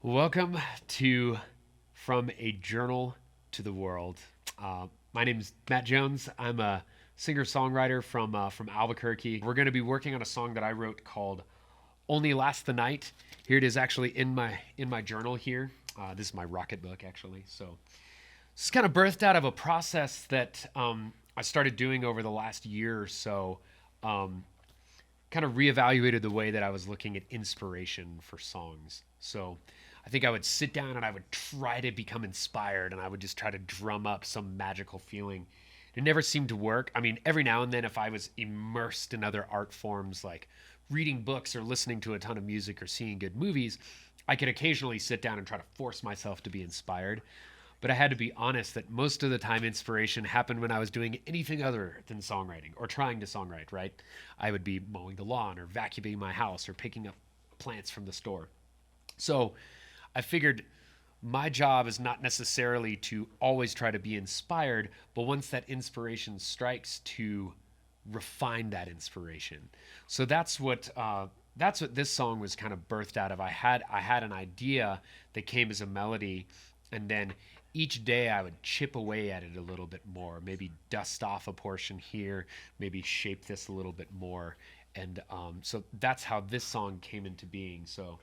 Welcome to From a Journal to the World. My name is Matt Jones. I'm a singer-songwriter from Albuquerque. We're going to be working on a song that I wrote called "Only Last the Night." Here it is, actually in my journal here. This is my rocket book, actually. So this is kind of birthed out of a process that I started doing over the last year or so. Kind of reevaluated the way that I was looking at inspiration for songs. So I think I would sit down and I would try to become inspired and I would just try to drum up some magical feeling. It never seemed to work. I mean, every now and then, if I was immersed in other art forms like reading books or listening to a ton of music or seeing good movies, I could occasionally sit down and try to force myself to be inspired. But I had to be honest that most of the time inspiration happened when I was doing anything other than songwriting or trying to songwrite, right? I would be mowing the lawn or vacuuming my house or picking up plants from the store. So I figured my job is not necessarily to always try to be inspired, but once that inspiration strikes, to refine that inspiration. So that's what this song was kind of birthed out of. I had an idea that came as a melody, and then each day I would chip away at it a little bit more, maybe dust off a portion here, maybe shape this a little bit more. And so that's how this song came into being. So,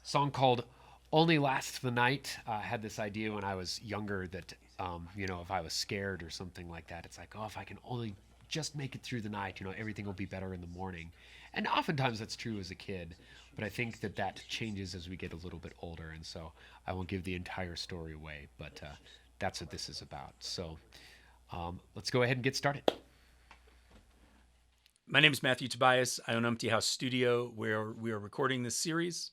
song called "Only Last the Night." I had this idea when I was younger that, if I was scared or something like that, it's like, oh, if I can only just make it through the night, everything will be better in the morning. And oftentimes that's true as a kid, but I think that changes as we get a little bit older. And so I won't give the entire story away, but that's what this is about. So let's go ahead and get started. My name is Matthew Tobias. I own Empty House Studio, where we are recording this series.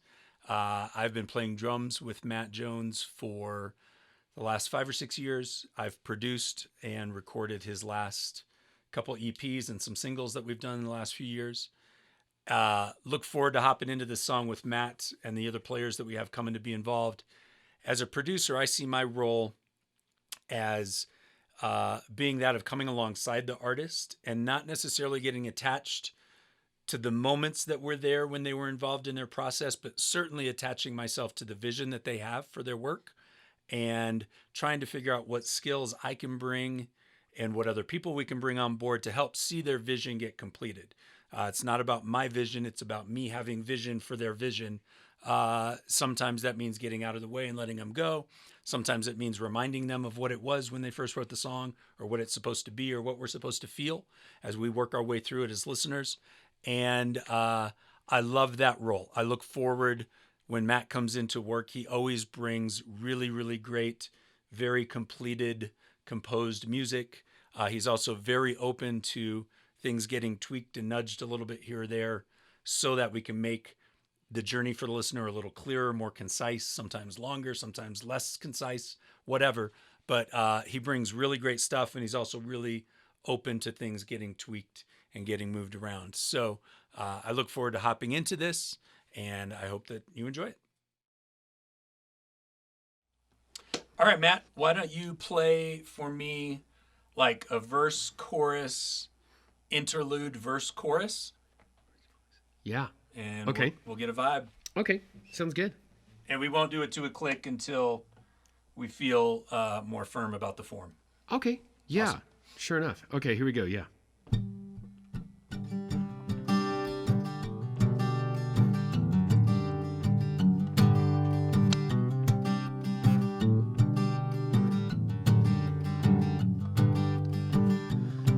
I've been playing drums with Matt Jones for the last 5 or 6 years. I've produced and recorded his last couple EPs and some singles that we've done in the last few years. Look forward to hopping into this song with Matt and the other players that we have coming to be involved. As a producer, I see my role as being that of coming alongside the artist and not necessarily getting attached to the moments that were there when they were involved in their process, but certainly attaching myself to the vision that they have for their work and trying to figure out what skills I can bring and what other people we can bring on board to help see their vision get completed. It's not about my vision. It's about me having vision for their vision. Sometimes that means getting out of the way and letting them go. Sometimes it means reminding them of what it was when they first wrote the song, or what it's supposed to be, or what we're supposed to feel as we work our way through it as listeners. And I love that role. I look forward when Matt comes into work. He always brings really, really great, very completed, composed music. He's also very open to things getting tweaked and nudged a little bit here or there so that we can make the journey for the listener a little clearer, more concise, sometimes longer, sometimes less concise, whatever. But he brings really great stuff, and he's also really open to things getting tweaked and getting moved around. So I look forward to hopping into this, and I hope that you enjoy it. All right, Matt, why don't you play for me like a verse, chorus, interlude, verse, chorus? Yeah. And Okay. we'll get a vibe. Okay. Sounds good. And we won't do it to a click until we feel more firm about the form. Okay. Yeah. Awesome. Sure enough. Okay, here we go. Yeah.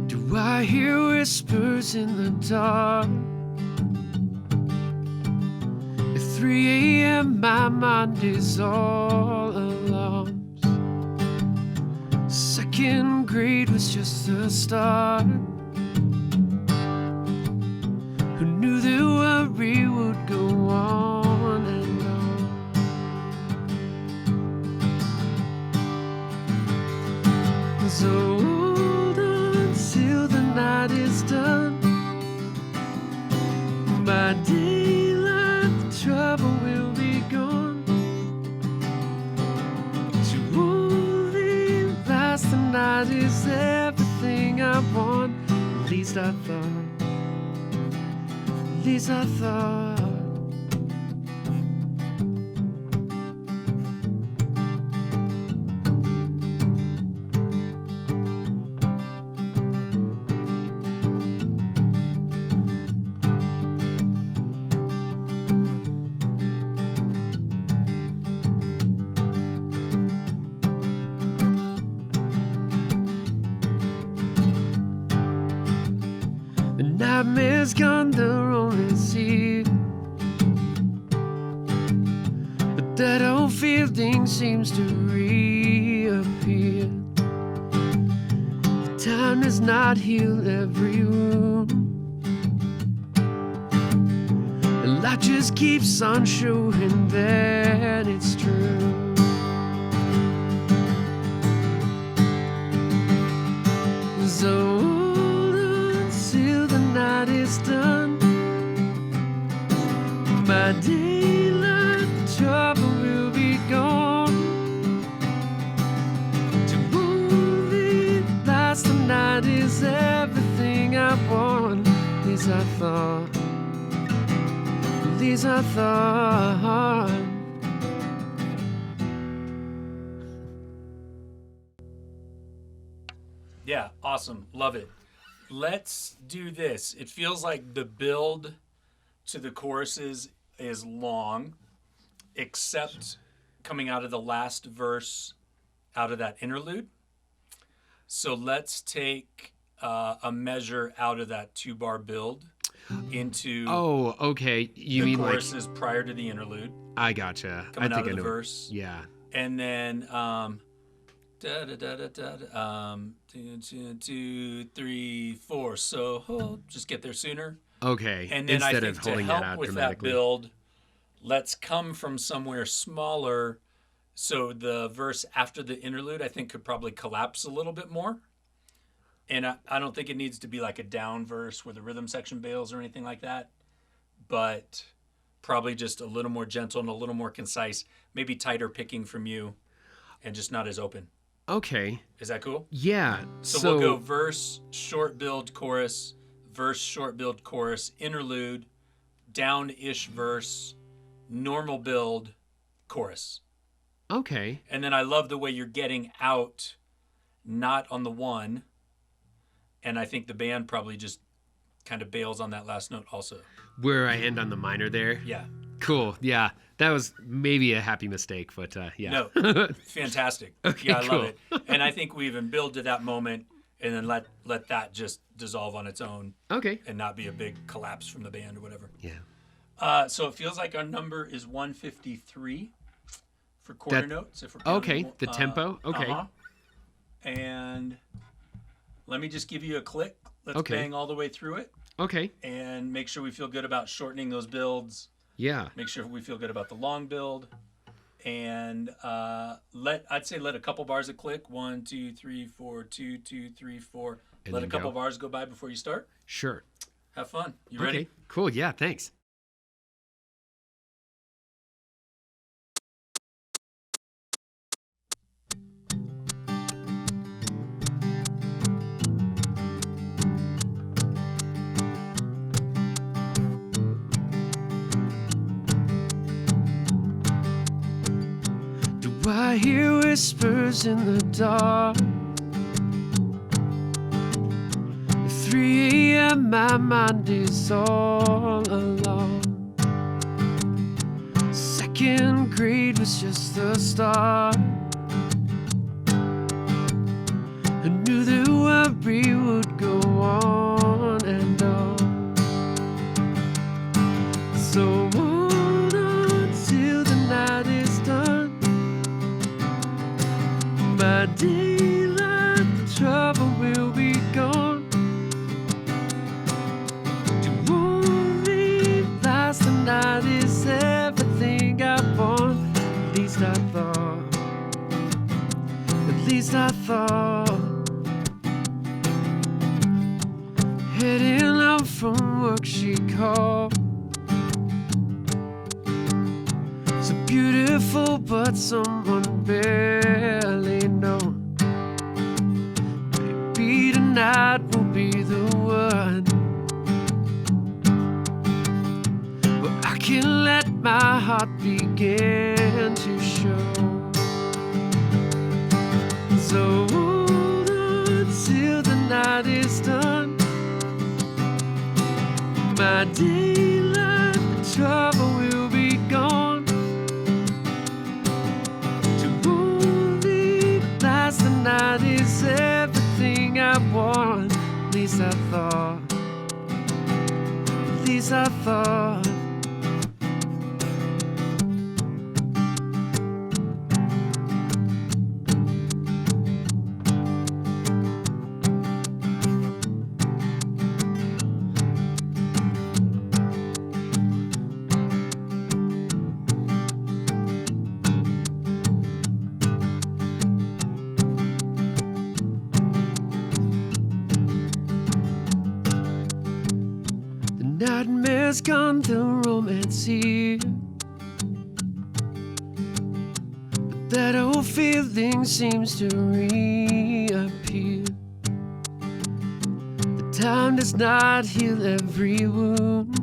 Do I hear whispers in the dark? At 3 a.m. my mind is all alarms. Second grade was just the start. Who knew the worry would go on and on? So hold on till the night is done. By daylight the trouble will be gone. To only last the night is everything I want. At least I thought. At least I thought. Nightmares gone, the rolling sea. But that old feeling seems to reappear. Time does not heal every wound. And light just keeps on showing that it's true. So hold on till the night is done. By daylight, the trouble will be gone. To move it past the night is everything I want. At least I thought. At least I thought. Yeah, awesome. Love it. Let's do this. It feels like the build to the choruses is long, except coming out of the last verse, out of that interlude. So let's take a measure out of that 2-bar build into Oh, okay. You the mean like choruses prior to the interlude, I gotcha. coming I out think of I the know. verse. Yeah. And then da da da da da 2, 2, 3, 4. So just get there sooner. Okay. And then Instead I think of to holding help that out with that dramatically. build, let's come from somewhere smaller. So the verse after the interlude, I think, could probably collapse a little bit more. And I don't think it needs to be like a down verse where the rhythm section bails or anything like that. But probably just a little more gentle and a little more concise, maybe tighter picking from you and just not as open. Okay. Is that cool? Yeah. So we'll go verse, short build, chorus, verse, short build, chorus, interlude, down-ish verse, normal build, chorus. Okay. And then I love the way you're getting out, not on the one. And I think the band probably just kind of bails on that last note also. Where I end on the minor there. Yeah. Cool. Yeah. That was maybe a happy mistake, but yeah. No, fantastic. Okay, Yeah, I cool. love it. And I think we even build to that moment and then let that just dissolve on its own Okay. and not be a big collapse from the band or whatever. Yeah. So it feels like our number is 153 for quarter notes. If we're Okay. counting, The tempo. Okay. uh-huh. And let me just give you a click. Let's Okay. bang all the way through it Okay. and make sure we feel good about shortening those builds. Yeah. Make sure we feel good about the long build. And I'd say let a couple bars a click. 1, 2, 3, 4, 2, 2, 3, 4. And Let a then couple go. bars go by before you start. Sure. Have fun. You Okay. ready? Cool. Yeah. Thanks. Do I hear whispers in the dark? At 3 a.m. my mind is all alone. Second grade was just the start. I knew the worry would go on and on. So hold on till the night is done. By daylight, the trouble will be gone. To hold me last the night is everything I want. At least I thought. At least I thought. Heading out from work, she called. So beautiful, but someone barely known. Maybe tonight will be the one. Where I can let my heart begin to show. So hold on till the night is done. My daylight, the trouble will be gone. To only last the night is everything I want. At least I thought. least I thought. Nightmare's gone, the romance here, but that old feeling seems to reappear. The time does not heal every wound,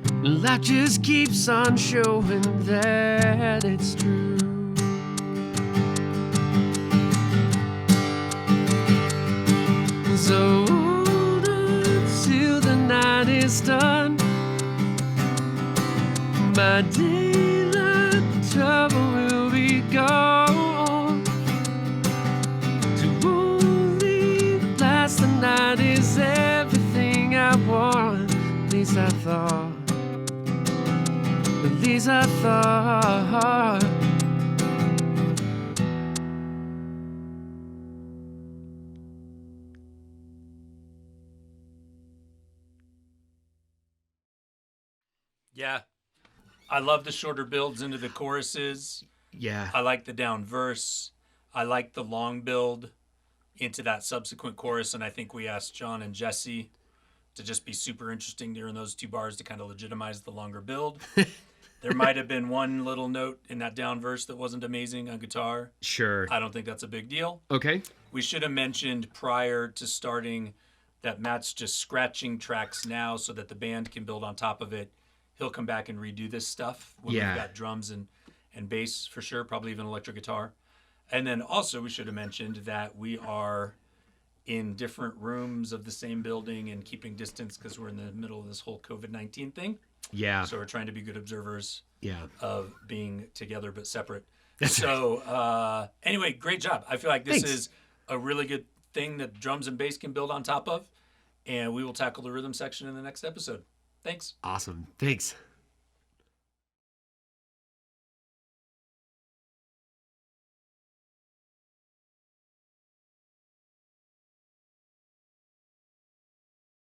and life just keeps on showing that it's true. So is done, my daylight trouble will be gone. To only last the night is everything I want. At least I thought. At least I thought. Yeah. I love the shorter builds into the choruses. Yeah. I like the down verse. I like the long build into that subsequent chorus. And I think we asked John and Jesse to just be super interesting during those two bars to kind of legitimize the longer build. There might have been one little note in that down verse that wasn't amazing on guitar. Sure. I don't think that's a big deal. Okay. We should have mentioned prior to starting that Matt's just scratching tracks now so that the band can build on top of it. He'll come back and redo this stuff when we've got drums and bass for sure, probably even electric guitar. And then also we should have mentioned that we are in different rooms of the same building and keeping distance because we're in the middle of this whole COVID-19 thing. Yeah. So we're trying to be good observers of being together but separate. That's so anyway, great job. I feel like this is a really good thing that drums and bass can build on top of. And we will tackle the rhythm section in the next episode. Thanks. Awesome. Thanks.